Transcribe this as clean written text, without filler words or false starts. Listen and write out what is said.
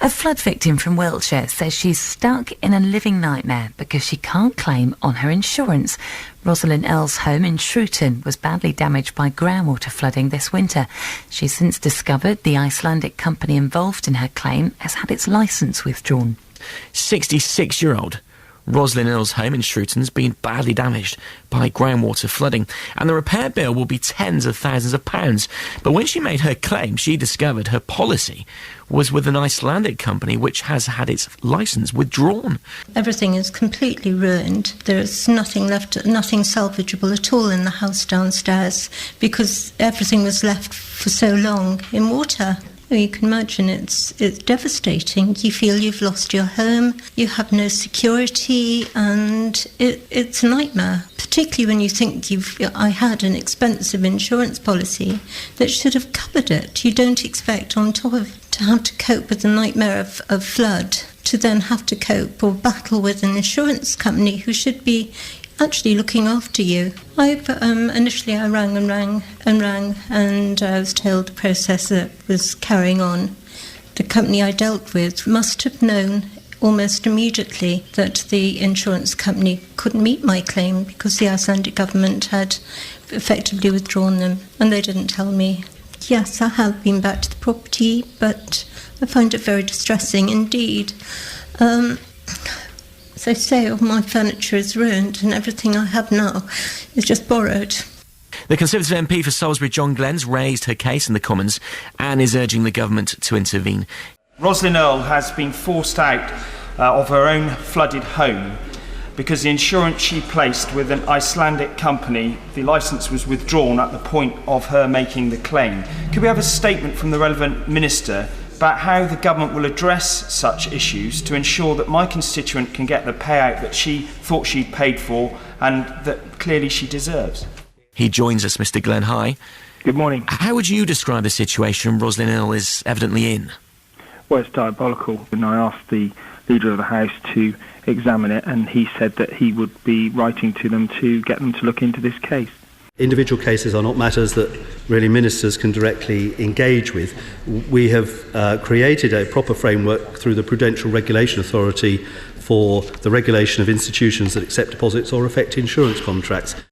A flood victim from Wiltshire says she's stuck in a living nightmare because she can't claim on her insurance. Roslyn Earle's home in Shrewton was badly damaged by groundwater flooding this winter. She's since discovered the Icelandic company involved in her claim has had its licence withdrawn. 66-year-old Roslyn Earle's home in Shrewton's been badly damaged by groundwater flooding, and the repair bill will be tens of thousands of pounds. But when she made her claim, she discovered her policy was with an Icelandic company which has had its licence withdrawn. Everything is completely ruined. There's nothing left, nothing salvageable at all in the house downstairs because everything was left for so long in water. You can imagine it's devastating. You feel you've lost your home, you have no security, and it's a nightmare, particularly when you think I had an expensive insurance policy that should have covered it. You don't expect on top of to have to cope with the nightmare of flood, to then have to cope or battle with an insurance company who should be actually looking after you. Initially I rang, and I was told the process that was carrying on. The company I dealt with must have known almost immediately that the insurance company couldn't meet my claim because the Icelandic government had effectively withdrawn them, and they didn't tell me. Yes, I have been back to the property, but I find it very distressing indeed. As I say, all my furniture is ruined and everything I have now is just borrowed. The Conservative MP for Salisbury, John Glenn's raised her case in the Commons and is urging the government to intervene. Roslyn Earle has been forced out of her own flooded home because the insurance she placed with an Icelandic company, the licence was withdrawn at the point of her making the claim. Could we have a statement from the relevant minister about how the government will address such issues to ensure that my constituent can get the payout that she thought she'd paid for and that clearly she deserves? He joins us, Mr. Glenn. Hi. Good morning. How would you describe the situation Roslyn Earle is evidently in? Well, it's diabolical. And I asked the Leader of the House to examine it, and he said that he would be writing to them to get them to look into this case. Individual cases are not matters that really ministers can directly engage with. We have created a proper framework through the Prudential Regulation Authority for the regulation of institutions that accept deposits or affect insurance contracts.